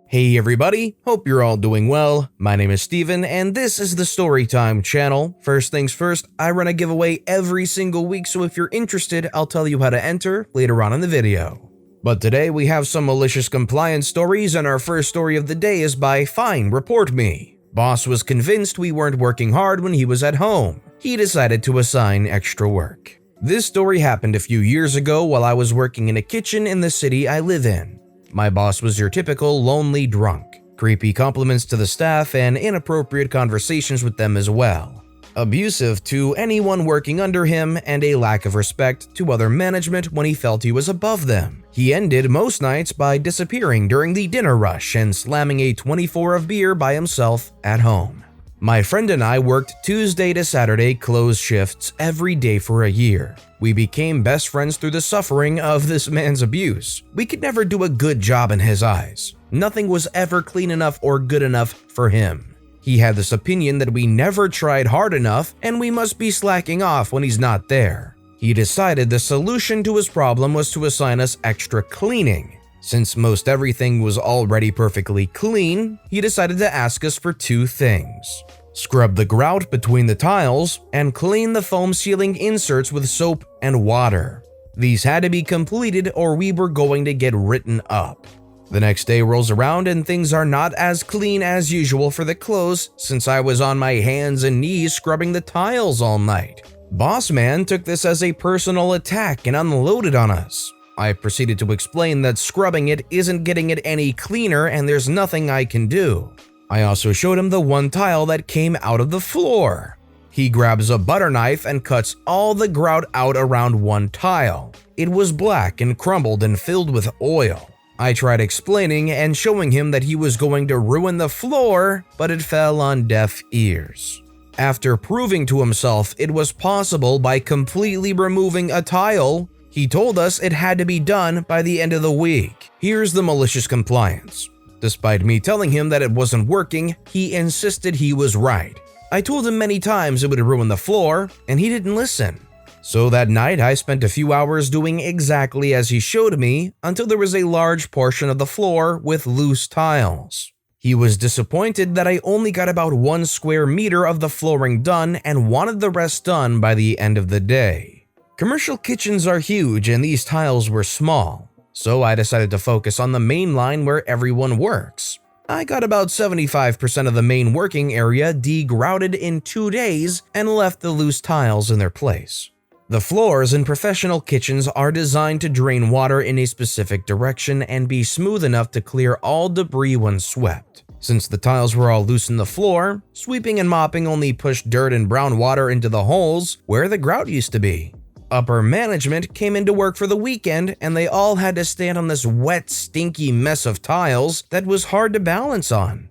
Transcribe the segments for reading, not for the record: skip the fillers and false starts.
Hey everybody, hope you're all doing well. My name is Steven and this is the Storytime channel. First things first, I run a giveaway every single week, so if you're interested, I'll tell you how to enter later on in the video. But today we have some malicious compliance stories, and our first story of the day is by FineReportMe. Boss was convinced we weren't working hard when he was at home. He decided to assign extra work. This story happened a few years ago while I was working in a kitchen in the city I live in. My boss was your typical lonely drunk. Creepy compliments to the staff and inappropriate conversations with them as well. Abusive to anyone working under him, and a lack of respect to other management when he felt he was above them. He ended most nights by disappearing during the dinner rush and slamming a 24 of beer by himself at home. My friend and I worked Tuesday to Saturday closed shifts every day for a year. We became best friends through the suffering of this man's abuse. We could never do a good job in his eyes. Nothing was ever clean enough or good enough for him. He had this opinion that we never tried hard enough and we must be slacking off when he's not there. He decided the solution to his problem was to assign us extra cleaning. Since most everything was already perfectly clean, he decided to ask us for two things: scrub the grout between the tiles and clean the foam ceiling inserts with soap and water. These had to be completed or we were going to get written up. The next day rolls around and things are not as clean as usual for the clothes, since I was on my hands and knees scrubbing the tiles all night. Boss man took this as a personal attack and unloaded on us. I proceeded to explain that scrubbing it isn't getting it any cleaner and there's nothing I can do. I also showed him the one tile that came out of the floor. He grabs a butter knife and cuts all the grout out around one tile. It was black and crumbled and filled with oil. I tried explaining and showing him that he was going to ruin the floor, but it fell on deaf ears. After proving to himself it was possible by completely removing a tile, he told us it had to be done by the end of the week. Here's the malicious compliance. Despite me telling him that it wasn't working, he insisted he was right. I told him many times it would ruin the floor, and he didn't listen. So that night I spent a few hours doing exactly as he showed me until there was a large portion of the floor with loose tiles. He was disappointed that I only got about 1 square meter of the flooring done and wanted the rest done by the end of the day. Commercial kitchens are huge and these tiles were small, so I decided to focus on the main line where everyone works. I got about 75% of the main working area degrouted in 2 days and left the loose tiles in their place. The floors in professional kitchens are designed to drain water in a specific direction and be smooth enough to clear all debris when swept. Since the tiles were all loose in the floor, sweeping and mopping only pushed dirt and brown water into the holes where the grout used to be. Upper management came into work for the weekend and they all had to stand on this wet, stinky mess of tiles that was hard to balance on.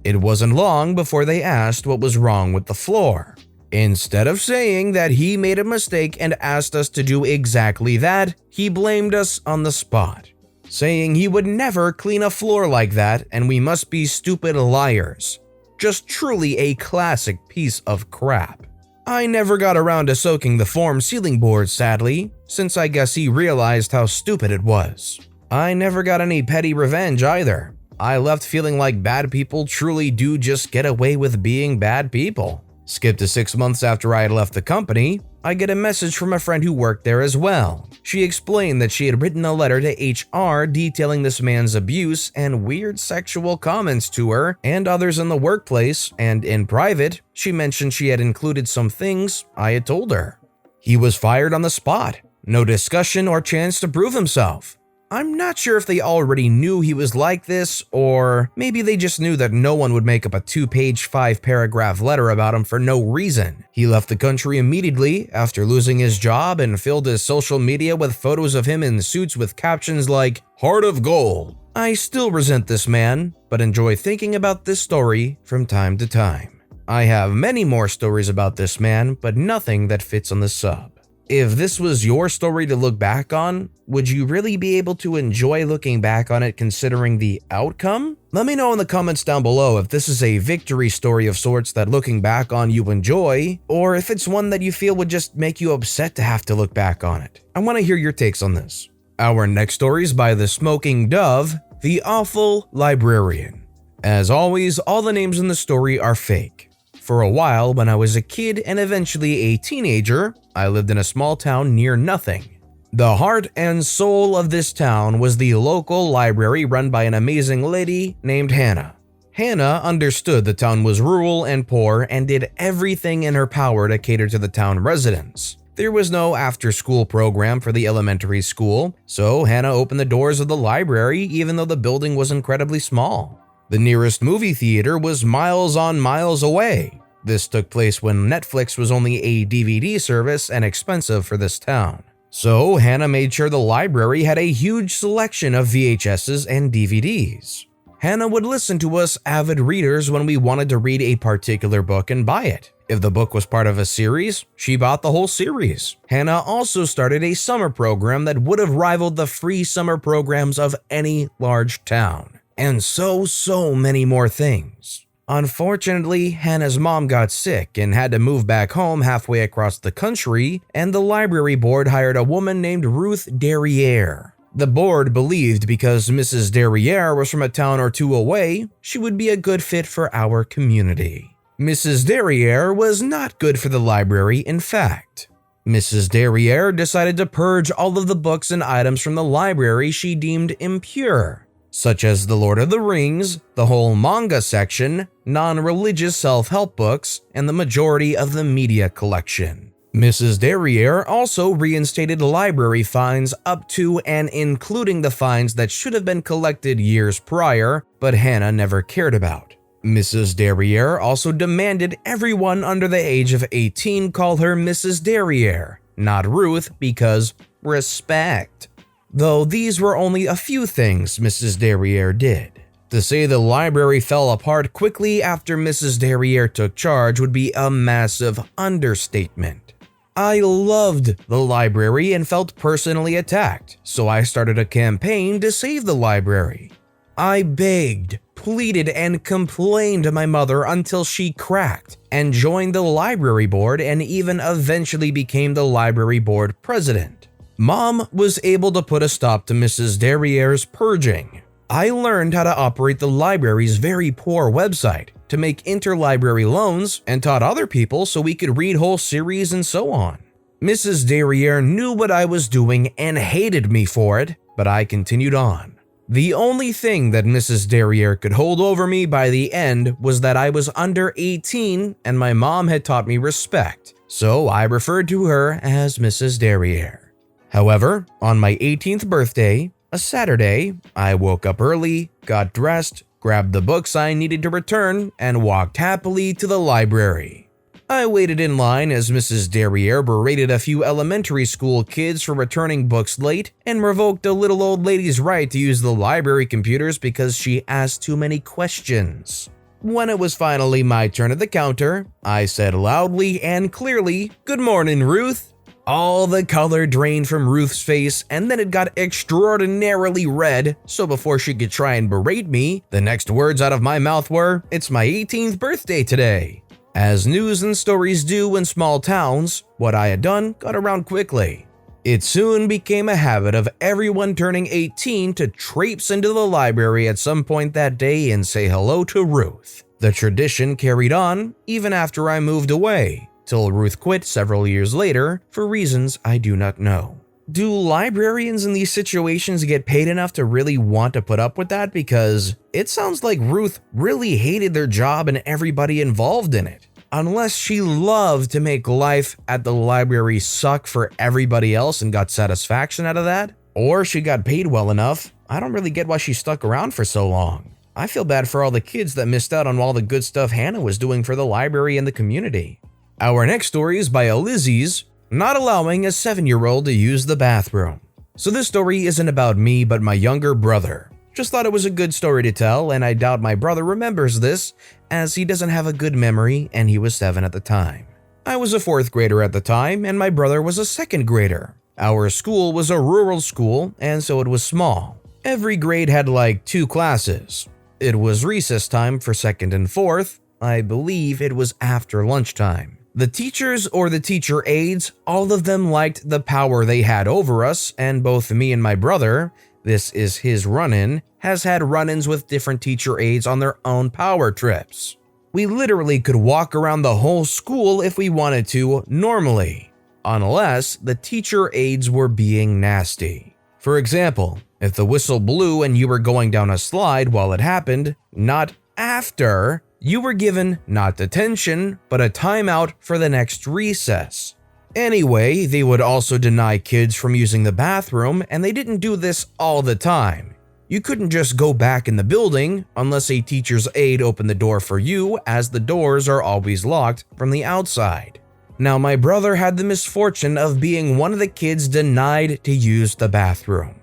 It wasn't long before they asked what was wrong with the floor. Instead of saying that he made a mistake and asked us to do exactly that, he blamed us on the spot, saying he would never clean a floor like that and we must be stupid liars. Just truly a classic piece of crap. I never got around to soaking the foam ceiling boards, sadly, since I guess he realized how stupid it was. I never got any petty revenge either. I left feeling like bad people truly do just get away with being bad people. Skip to 6 months after I had left the company, I get a message from a friend who worked there as well. She explained that she had written a letter to HR detailing this man's abuse and weird sexual comments to her and others in the workplace, and in private, she mentioned she had included some things I had told her. He was fired on the spot. No discussion or chance to prove himself. I'm not sure if they already knew he was like this, or maybe they just knew that no one would make up a 2-page, 5-paragraph letter about him for no reason. He left the country immediately after losing his job and filled his social media with photos of him in suits with captions like, "Heart of Gold." I still resent this man, but enjoy thinking about this story from time to time. I have many more stories about this man, but nothing that fits on the sub. If this was your story to look back on, would you really be able to enjoy looking back on it considering the outcome? Let me know in the comments down below if this is a victory story of sorts that looking back on you enjoy, or if it's one that you feel would just make you upset to have to look back on it. I want to hear your takes on this. Our next story is by The Smoking Dove, The Awful Librarian. As always, all the names in the story are fake. For a while, when I was a kid and eventually a teenager, I lived in a small town near nothing. The heart and soul of this town was the local library run by an amazing lady named Hannah. Hannah understood the town was rural and poor and did everything in her power to cater to the town residents. There was no after-school program for the elementary school, so Hannah opened the doors of the library even though the building was incredibly small. The nearest movie theater was miles on miles away. This took place when Netflix was only a DVD service and expensive for this town. So Hannah made sure the library had a huge selection of VHSs and DVDs. Hannah would listen to us avid readers when we wanted to read a particular book and buy it. If the book was part of a series, she bought the whole series. Hannah also started a summer program that would have rivaled the free summer programs of any large town. And so many more things. Unfortunately, Hannah's mom got sick and had to move back home halfway across the country, and the library board hired a woman named Ruth Derriere. The board believed because Mrs. Derriere was from a town or two away, she would be a good fit for our community. Mrs. Derriere was not good for the library, in fact. Mrs. Derriere decided to purge all of the books and items from the library she deemed impure, such as The Lord of the Rings, the whole manga section, non-religious self-help books, and the majority of the media collection. Mrs. Derriere also reinstated library fines up to and including the fines that should have been collected years prior, but Hannah never cared about. Mrs. Derriere also demanded everyone under the age of 18 call her Mrs. Derriere, not Ruth, because respect. Though these were only a few things Mrs. Derriere did. To say the library fell apart quickly after Mrs. Derriere took charge would be a massive understatement. I loved the library and felt personally attacked, so I started a campaign to save the library. I begged, pleaded, and complained to my mother until she cracked and joined the library board and even eventually became the library board president. Mom was able to put a stop to Mrs. Derriere's purging. I learned how to operate the library's very poor website, to make interlibrary loans, and taught other people so we could read whole series and so on. Mrs. Derriere knew what I was doing and hated me for it, but I continued on. The only thing that Mrs. Derriere could hold over me by the end was that I was under 18 and my mom had taught me respect, so I referred to her as Mrs. Derriere. However, on my 18th birthday, a Saturday, I woke up early, got dressed, grabbed the books I needed to return, and walked happily to the library. I waited in line as Mrs. Derriere berated a few elementary school kids for returning books late and revoked a little old lady's right to use the library computers because she asked too many questions. When it was finally my turn at the counter, I said loudly and clearly, "Good morning, Ruth." All the color drained from Ruth's face, and then it got extraordinarily red, so before she could try and berate me, the next words out of my mouth were, "It's my 18th birthday today." As news and stories do in small towns, what I had done got around quickly. It soon became a habit of everyone turning 18 to traipse into the library at some point that day and say hello to Ruth. The tradition carried on even after I moved away, till Ruth quit several years later for reasons I do not know. Do librarians in these situations get paid enough to really want to put up with that? Because it sounds like Ruth really hated their job and everybody involved in it. Unless she loved to make life at the library suck for everybody else and got satisfaction out of that, or she got paid well enough, I don't really get why she stuck around for so long. I feel bad for all the kids that missed out on all the good stuff Hannah was doing for the library and the community. Our next story is by Elizis, not allowing a 7-year-old to use the bathroom. So this story isn't about me but my younger brother. Just thought it was a good story to tell, and I doubt my brother remembers this as he doesn't have a good memory and he was 7 at the time. I was a 4th grader at the time and my brother was a 2nd grader. Our school was a rural school and so it was small. Every grade had like 2 classes. It was recess time for 2nd and 4th. I believe it was after lunchtime. The teachers or the teacher aides, all of them liked the power they had over us, and both me and my brother, this is his run-in, has had run-ins with different teacher aides on their own power trips. We literally could walk around the whole school if we wanted to normally, unless the teacher aides were being nasty. For example, if the whistle blew and you were going down a slide while it happened, not after, you were given not detention, but a timeout for the next recess. Anyway, they would also deny kids from using the bathroom, and they didn't do this all the time. You couldn't just go back in the building unless a teacher's aide opened the door for you, as the doors are always locked from the outside. Now, my brother had the misfortune of being one of the kids denied to use the bathroom.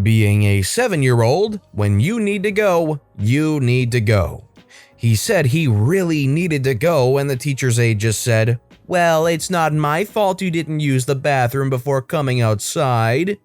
Being a 7-year-old, when you need to go, you need to go. He said he really needed to go, and the teacher's aide just said, "Well, it's not my fault you didn't use the bathroom before coming outside."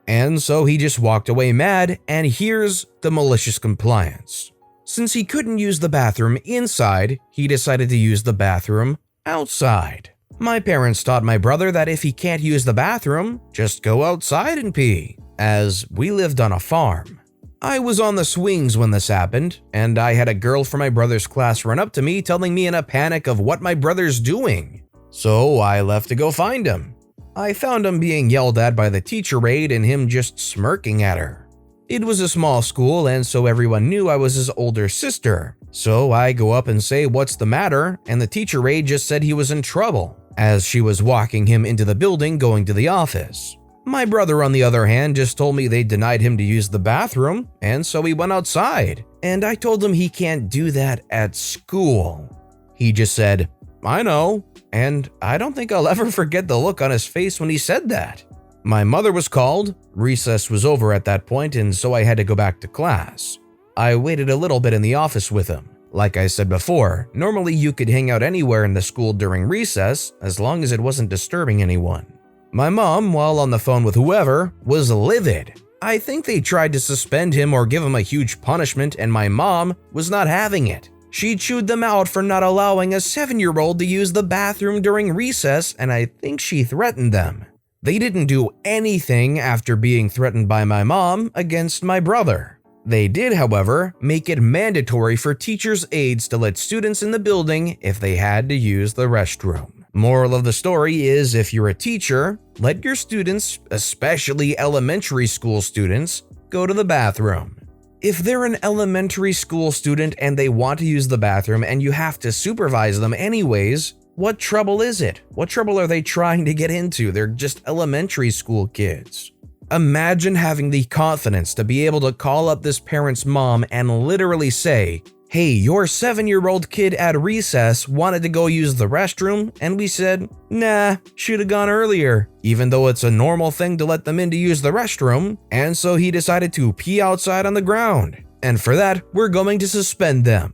And so he just walked away mad, and here's the malicious compliance. Since he couldn't use the bathroom inside, he decided to use the bathroom outside. My parents taught my brother that if he can't use the bathroom, just go outside and pee, as we lived on a farm. I was on the swings when this happened, and I had a girl from my brother's class run up to me telling me in a panic of what my brother's doing. So I left to go find him. I found him being yelled at by the teacher aide and him just smirking at her. It was a small school, and so everyone knew I was his older sister. So I go up and say, "What's the matter?" And the teacher aide just said he was in trouble, as she was walking him into the building going to the office. My brother, on the other hand, just told me they denied him to use the bathroom, and so he went outside. And I told him he can't do that at school. He just said, "I know," and I don't think I'll ever forget the look on his face when he said that. My mother was called, recess was over at that point, and so I had to go back to class. I waited a little bit in the office with him. Like I said before, normally you could hang out anywhere in the school during recess, as long as it wasn't disturbing anyone. My mom, while on the phone with whoever, was livid. I think they tried to suspend him or give him a huge punishment, and my mom was not having it. She chewed them out for not allowing a 7-year-old to use the bathroom during recess, and I think she threatened them. They didn't do anything after being threatened by my mom against my brother. They did, however, make it mandatory for teachers' aides to let students in the building if they had to use the restroom. Moral of the story is, if you're a teacher, let your students, especially elementary school students, go to the bathroom. If they're an elementary school student and they want to use the bathroom and you have to supervise them anyways, what trouble is it? What trouble are they trying to get into? They're just elementary school kids. Imagine having the confidence to be able to call up this parent's mom and literally say, "Hey, your 7-year-old kid at recess wanted to go use the restroom, and we said, nah, should have gone earlier," even though it's a normal thing to let them in to use the restroom, and so he decided to pee outside on the ground. And for that, we're going to suspend them.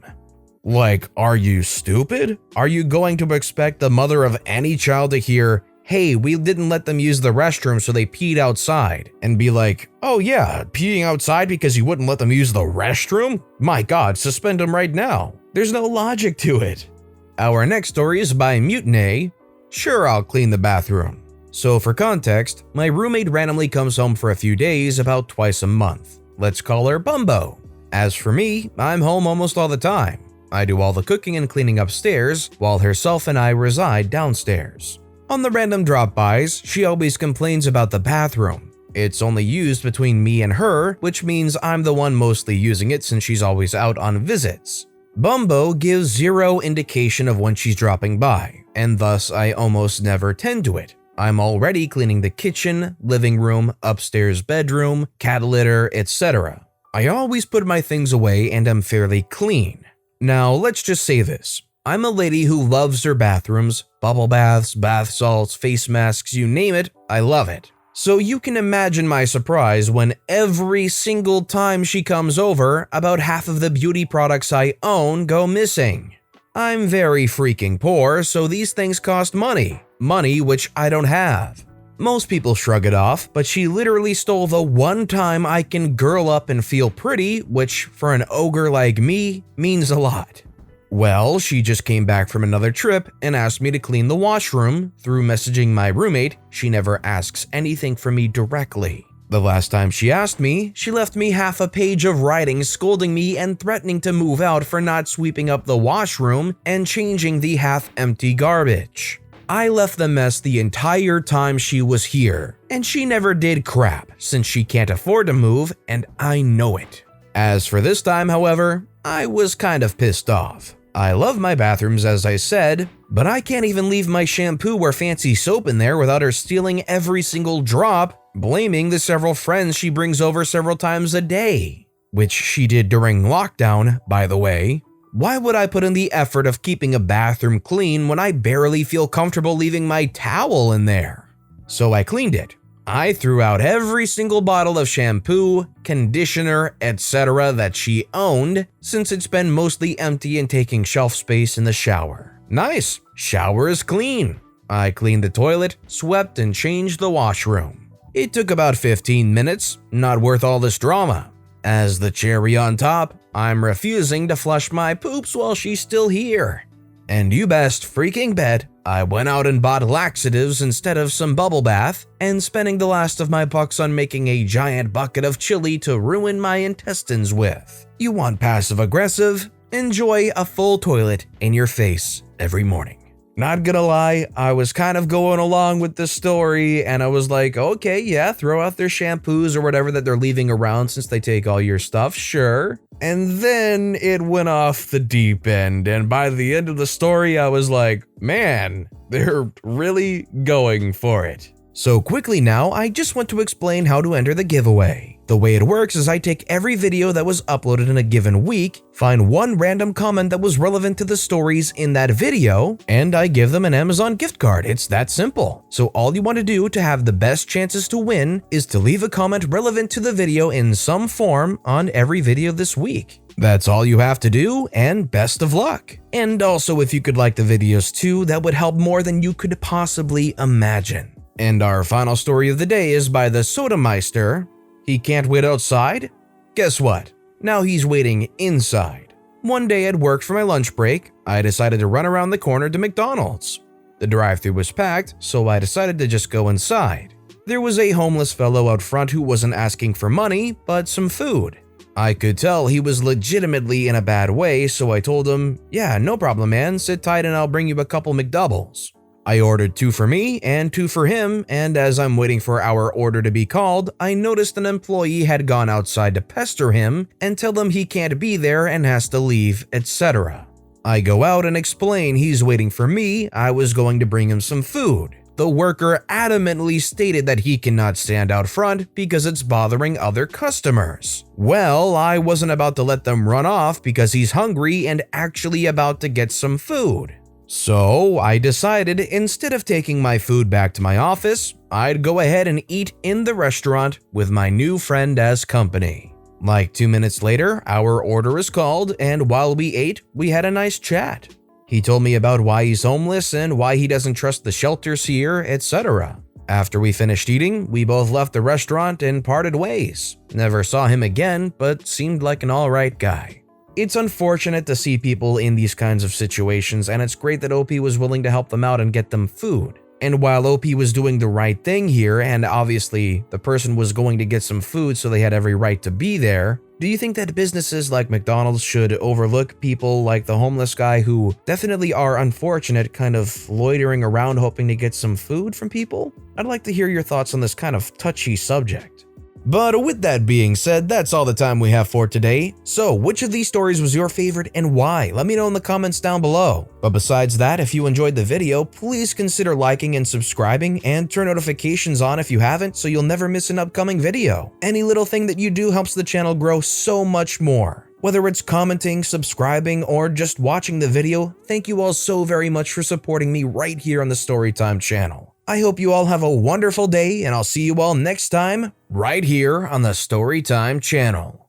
Like, are you stupid? Are you going to expect the mother of any child to hear, "Hey, we didn't let them use the restroom so they peed outside," and be like, "Oh yeah, peeing outside because you wouldn't let them use the restroom? My god, suspend them right now." There's no logic to it. Our next story is by MuteNae. Sure, I'll clean the bathroom. So for context, my roommate randomly comes home for a few days about twice a month. Let's call her Bumbo. As for me, I'm home almost all the time. I do all the cooking and cleaning upstairs, while herself and I reside downstairs. On the random drop-bys, she always complains about the bathroom. It's only used between me and her, which means I'm the one mostly using it since she's always out on visits. Bumbo gives zero indication of when she's dropping by, and thus I almost never tend to it. I'm already cleaning the kitchen, living room, upstairs bedroom, cat litter, etc. I always put my things away and am fairly clean. Now, let's just say this. I'm a lady who loves her bathrooms, bubble baths, bath salts, face masks, you name it, I love it. So you can imagine my surprise when every single time she comes over, about half of the beauty products I own go missing. I'm very freaking poor, so these things cost money. Money which I don't have. Most people shrug it off, but she literally stole the one time I can girl up and feel pretty, which for an ogre like me means a lot. Well, she just came back from another trip and asked me to clean the washroom. Through messaging my roommate, she never asks anything from me directly. The last time she asked me, she left me half a page of writing scolding me and threatening to move out for not sweeping up the washroom and changing the half-empty garbage. I left the mess the entire time she was here, and she never did crap since she can't afford to move, and I know it. As for this time, however, I was kind of pissed off. I love my bathrooms as I said, but I can't even leave my shampoo or fancy soap in there without her stealing every single drop, blaming the several friends she brings over several times a day. Which she did during lockdown, by the way. Why would I put in the effort of keeping a bathroom clean when I barely feel comfortable leaving my towel in there? So I cleaned it. I threw out every single bottle of shampoo, conditioner, etc. that she owned, since it's been mostly empty and taking shelf space in the shower. Nice, shower is clean. I cleaned the toilet, swept, and changed the washroom. It took about 15 minutes, not worth all this drama. As the cherry on top, I'm refusing to flush my poops while she's still here. And you best freaking bet I went out and bought laxatives instead of some bubble bath and spending the last of my bucks on making a giant bucket of chili to ruin my intestines with. You want passive aggressive? Enjoy a full toilet in your face every morning. Not gonna lie, I was kind of going along with the story and I was like, okay, yeah, throw out their shampoos or whatever that they're leaving around since they take all your stuff, sure. And then it went off the deep end, and by the end of the story, I was like, man, they're really going for it. So quickly now, I just want to explain how to enter the giveaway. The way it works is I take every video that was uploaded in a given week, find one random comment that was relevant to the stories in that video, and I give them an Amazon gift card. It's that simple. So all you want to do to have the best chances to win is to leave a comment relevant to the video in some form on every video this week. That's all you have to do, and best of luck. And also, if you could like the videos too, that would help more than you could possibly imagine. And our final story of the day is by TheSodomeister. He can't wait outside? Guess what? Now he's waiting inside. One day at work for my lunch break, I decided to run around the corner to McDonald's. The drive-thru was packed, so I decided to just go inside. There was a homeless fellow out front who wasn't asking for money, but some food. I could tell he was legitimately in a bad way, so I told him, yeah, no problem man, sit tight and I'll bring you a couple McDoubles. I ordered 2 for me and 2 for him, and as I'm waiting for our order to be called, I noticed an employee had gone outside to pester him and tell him he can't be there and has to leave, etc. I go out and explain he's waiting for me, I was going to bring him some food. The worker adamantly stated that he cannot stand out front because it's bothering other customers. Well, I wasn't about to let them run off because he's hungry and actually about to get some food. So I decided instead of taking my food back to my office, I'd go ahead and eat in the restaurant with my new friend as company. Like 2 minutes later, our order is called, and while we ate, we had a nice chat. He told me about why he's homeless and why he doesn't trust the shelters here, etc. After we finished eating, we both left the restaurant and parted ways. Never saw him again, but seemed like an alright guy. It's unfortunate to see people in these kinds of situations, and it's great that OP was willing to help them out and get them food. And while OP was doing the right thing here, and obviously the person was going to get some food so they had every right to be there, do you think that businesses like McDonald's should overlook people like the homeless guy who definitely are unfortunate, kind of loitering around hoping to get some food from people? I'd like to hear your thoughts on this kind of touchy subject. But with that being said, that's all the time we have for today. So which of these stories was your favorite and why? Let me know in the comments down below. But besides that, if you enjoyed the video, please consider liking and subscribing and turn notifications on if you haven't so you'll never miss an upcoming video. Any little thing that you do helps the channel grow so much more. Whether it's commenting, subscribing, or just watching the video, thank you all so very much for supporting me right here on the Storytime channel. I hope you all have a wonderful day, and I'll see you all next time right here on the Storytime channel.